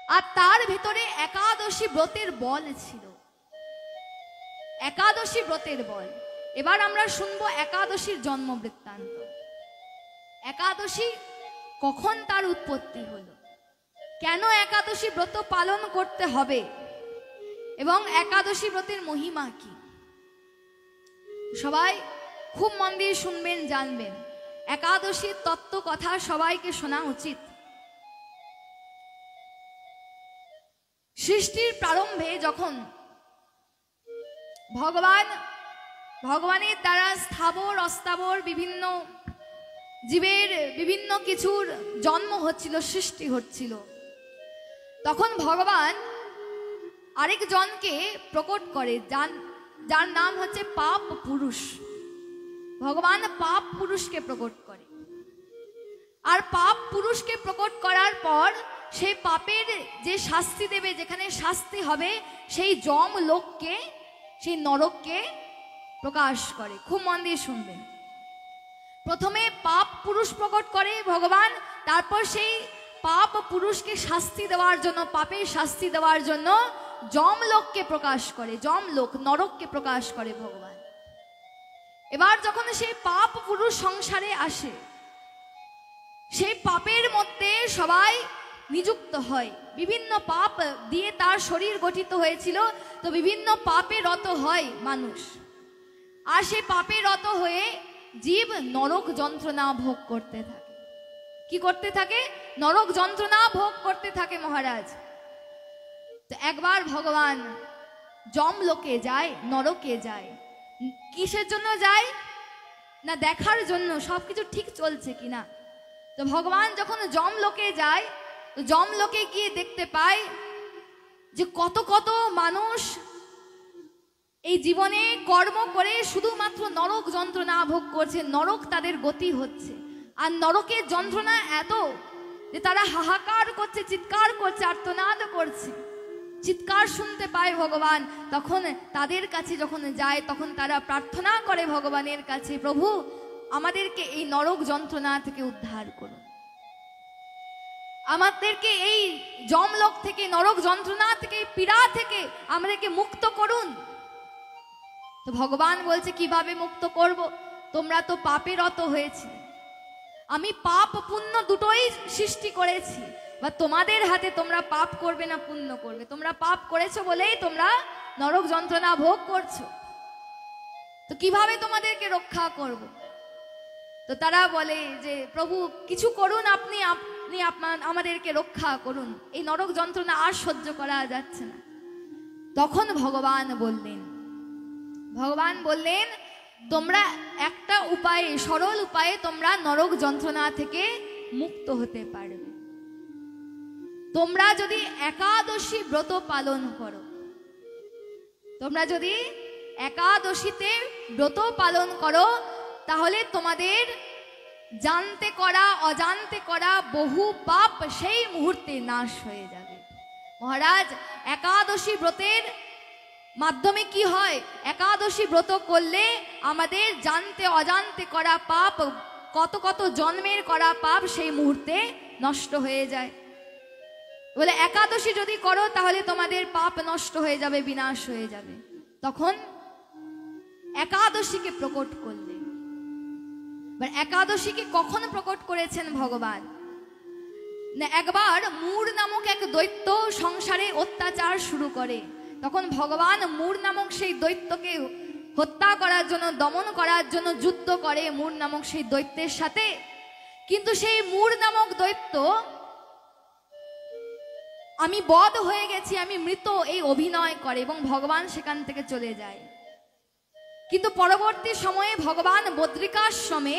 আর তার ভিতরে একাদশী ব্রতের বল ছিল, একাদশী ব্রতের বল। এবার আমরা শুনবো একাদশীর জন্ম বৃত্তান্ত। একাদশী কখন তার উৎপত্তি হলো, কেন একাদশী ব্রত পালন করতে হবে এবং একাদশী ব্রতের মহিমা কি, সবাই খুব মন দিয়ে শুনবেন, জানবেন। একাদশীর তত্ত্ব কথা সবাইকে শোনা উচিত। সৃষ্টির প্রারম্ভে যখন ভগবানের দ্বারা স্থাবর অস্থাবর বিভিন্ন জীবের বিভিন্ন কিছুর জন্ম হচ্ছিল, সৃষ্টি হচ্ছিল, তখন ভগবান আরেকজনকে প্রকট করে, যার নাম হচ্ছে পাপ পুরুষ। ভগবান পাপ পুরুষকে প্রকট করে, আর পাপ পুরুষকে প্রকট করার পর সেই পাপের যে শাস্তি দেবে, যেখানে শাস্তি হবে, সেই যম লোককে, সেই নরককে প্রকাশ করে। খুব মন দিয়ে শুনবেন। প্রথমে পাপ পুরুষ প্রকট করে ভগবান, তারপর সেই পাপ পুরুষকে শাস্তি দেওয়ার জন্য, পাপের শাস্তি দেওয়ার জন্য যম লোককে প্রকাশ করে, যম লোক নরককে প্রকাশ করে ভগবান। এবার যখন সেই পাপ পুরুষ সংসারে আসে, সেই পাপের মধ্যে সবাই নিযুক্ত হয়। বিভিন্ন পাপ দিয়ে তার শরীর গঠিত হয়েছিল, তো বিভিন্ন পাপে রত হয় মানুষ। আর সেই পাপে রত হয়ে জীব নরক যন্ত্রণা ভোগ করতে থাকে। কি করতে থাকে? নরক যন্ত্রণা ভোগ করতে থাকে মহারাজ। তো একবার ভগবান যম লোকে যায়, নরকে যায়। কিসের জন্য যায়? না দেখার জন্য সবকিছু ঠিক চলছে কিনা। তো ভগবান যখন যম লোকে যায়, তো যম লোকে গিয়ে দেখতে পায় যে কত কত মানুষ এই জীবনে কর্ম করে শুধুমাত্র নরক যন্ত্রণা ভোগ করছে, নরক তাদের গতি হচ্ছে। আর নরকের যন্ত্রণা এত যে তারা হাহাকার করছে, চিৎকার করছে, আর্তনাদ করছে। চিৎকার শুনতে পায় ভগবান, তখন তাদের কাছে যখন যায়, তখন তারা প্রার্থনা করে ভগবানের কাছে, প্রভু আমাদেরকে এই নরক যন্ত্রণা থেকে উদ্ধার করুন, আমাদেরকে এই যমলোক থেকে, নরক যন্ত্রণা থেকে, পীড়া থেকে আমাদেরকে মুক্ত করুন। তো ভগবান বলছে কিভাবে মুক্ত করব? তোমরা তো পাপে রত হয়েছে, আমি পাপ পুণ্য দুটোই সৃষ্টি করেছি, বা তোমাদের হাতে তোমরা পাপ করবে না পুণ্য করবে। তোমরা পাপ করেছো বলেই তোমরা নরক যন্ত্রণা ভোগ করছো, তো কিভাবে তোমাদেরকে রক্ষা করব? তো তারা বলে যে প্রভু কিছু করুন, আপনি আমাদেরকে রক্ষা করুন, এই নরক যন্ত্রণা আর সহ্য করা যাচ্ছে না। তখন ভগবান বললেন তোমরা একটা উপায়ে, সরল উপায়ে তোমরা নরক যন্ত্রণা থেকে মুক্ত হতে পারবে। তোমরা যদি একাদশী ব্রত পালন করো, তোমরা যদি একাদশীতে ব্রত পালন করো, তাহলে তোমাদের জানতে করা অজান্তে করা বহু পাপ সেই মুহূর্তে নাশ হয়ে যাবে। মহারাজ, একাদশী ব্রতের মাধ্যমে কি হয়? একাদশী ব্রত করলে আমাদের জানতে অজান্তে করা পাপ, কত কত জন্মের করা পাপ সেই মুহূর্তে নষ্ট হয়ে যায়। বলে একাদশী যদি করো তাহলে তোমাদের পাপ নষ্ট হয়ে যাবে, বিনাশ হয়ে যাবে। তখন একাদশীকে প্রকট করলেন। একাদশীকে কখন প্রকট করেছেন ভগবান? না, একবার মূর নামক এক দৈত্য সংসারে অত্যাচার শুরু করে, তখন ভগবান মূর নামক সেই দৈত্যকে হত্যা করার জন্য, দমন করার জন্য যুদ্ধ করে মূর নামক সেই দৈত্যের সাথে। কিন্তু সেই মূর নামক দৈত্য আমি বধ হয়ে গেছি, আমি মৃত, এই অভিনয় করে এবং ভগবান সেখান থেকে চলে যায়। কিন্তু পরবর্তী সময়ে ভগবান বদ্রিকাশ্রমে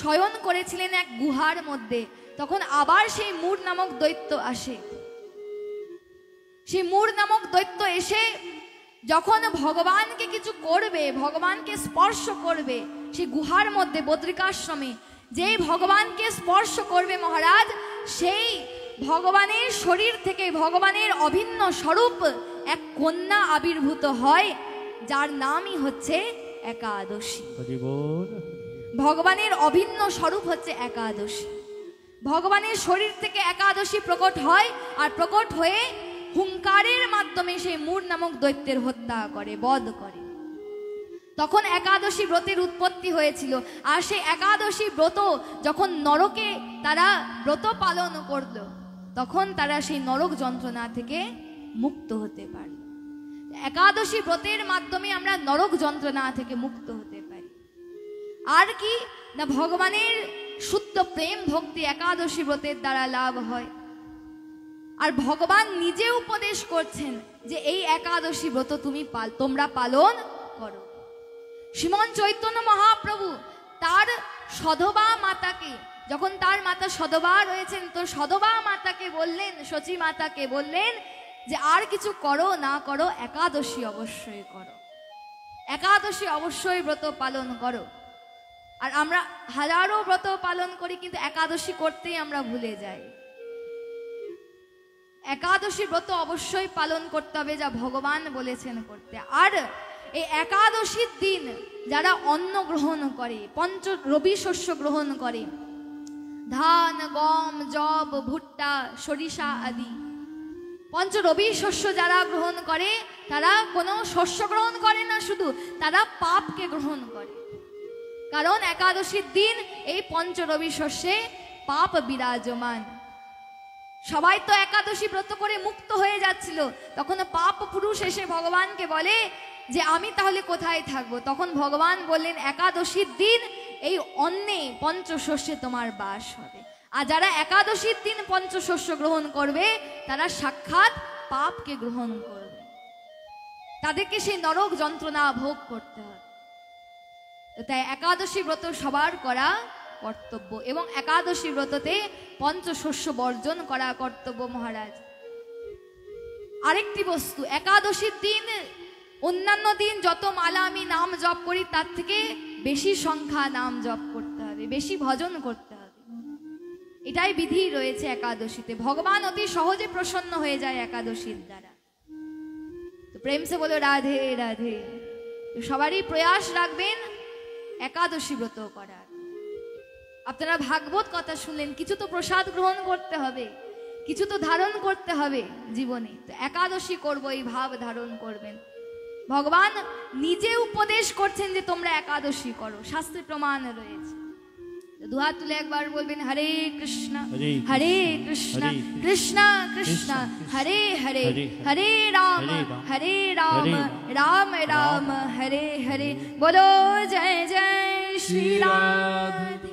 শয়ন করেছিলেন এক গুহার মধ্যে, তখন আবার সেই মূর নামক দৈত্য আসে। সেই মূর নামক দৈত্য এসে যখন ভগবানকে কিছু করবে, ভগবানকে স্পর্শ করবে, সেই গুহার মধ্যে বদ্রিকাশ্রমে যেই ভগবানকে স্পর্শ করবে মহারাজ, সেই ভগবানের শরীর থেকে ভগবানের অভিন্ন স্বরূপ এক কন্যা আবির্ভূত হয়, যার নামই হচ্ছে একাদশী। ভগবানের অভিন্ন স্বরূপ হচ্ছে একাদশী। ভগবানের শরীর থেকে একাদশী প্রকট হয়, আর প্রকট হয়ে হুঙ্কারের মাধ্যমে সেই মূর নামক দৈত্যের হত্যা করে, বধ করে। তখন একাদশী ব্রতের উৎপত্তি হয়েছিল। আর সেই একাদশী ব্রত যখন নরকে তারা ব্রত পালন করল, তখন তারা সেই নরক যন্ত্রণা থেকে মুক্ত হতে পারে। একাদশী ব্রতের মাধ্যমে আমরা নরক যন্ত্রণা থেকে মুক্ত হতে পারি। আর কি না, ভগবানের শুদ্ধ প্রেম ভক্তি একাদশী ব্রতের দ্বারা লাভ হয়। আর ভগবান নিজে উপদেশ করছেন যে এই একাদশী ব্রত তোমরা পালন করো। শ্রীমন চৈতন্য মহাপ্রভু তার সধবা মাতাকে, যখন তার মাতা সধবা রয়েছেন, তো সধবা মাতাকে বললেন, সচী মাতাকে বললেন যে আর কিছু করো না করো, একাদশী অবশ্যই করো, একাদশী অবশ্যই ব্রত পালন করো। আর আমরা হাজারো ব্রত পালন করি, কিন্তু একাদশী করতেই আমরা ভুলে যাই। একাদশী ব্রত অবশ্যই পালন করতে হবে, যা ভগবান বলেছেন করতে। আর এই একাদশীর দিন যারা অন্ন গ্রহণ করে, পঞ্চ রবি শস্য গ্রহণ করে, ধান, গম, যব, ভুট্টা, সরিষা আদি পঞ্চ রবি শস্য যারা গ্রহণ করে, তারা কোনো শস্য গ্রহণ করে না, শুধু তারা পাপকে গ্রহণ করে। কারণ একাদশীর দিন এই পঞ্চ রবি শস্যে পাপ বিরাজমান। সবাই তো একাদশী ব্রত করে মুক্ত হয়ে যাচ্ছিল, তখন পাপ পুরুষ এসে ভগবানকে বলে যে আমি তাহলে কোথায় থাকবো? তখন ভগবান বললেন একাদশীর দিন এই অন্নে পঞ্চশস্যে তোমার বাস হবে। আর যারা একাদশীর দিন পঞ্চশস্য গ্রহণ করবে, তারা সাক্ষাৎ পাপকে গ্রহণ করবে, তাদেরকে সেই নরক যন্ত্রণা ভোগ করতে হবে। তাই একাদশী ব্রত সবার করা কর্তব্য, এবং একাদশী ব্রততে পঞ্চশস্য বর্জন করা কর্তব্য মহারাজ। আরেকটি বস্তু, একাদশীর দিন অন্যান্য দিন যত মালা আমি নাম জপ করি, তার থেকে বেশি সংখ্যা নাম জপ করতে হবে, বেশি ভজন করতে হবে। এটাই বিধি রয়েছে একাদশীতে। ভগবান অতি সহজে প্রসন্ন হয়ে যায় একাদশীর দ্বারা। তো প্রেম সে বলো রাধে রাধে। সবারই প্রয়াস রাখবেন একাদশী ব্রত করার। আপনারা ভাগবত কথা শুনলেন, কিছু তো প্রসাদ গ্রহণ করতে হবে, কিছু তো ধারণ করতে হবে জীবনে। তো একাদশী করবো এই ভাব ধারণ করবেন। ভগবান নিজে উপদেশ করছেন যে তোমরা একাদশী করো, শাস্ত্রে প্রমাণ রয়েছে। দুহাত তুলে একবার বলবেন হরে কৃষ্ণ হরে কৃষ্ণ কৃষ্ণ কৃষ্ণ হরে হরে, হরে রাম রাম রাম হরে হরে। বলো জয় জয় শ্রী রাধে।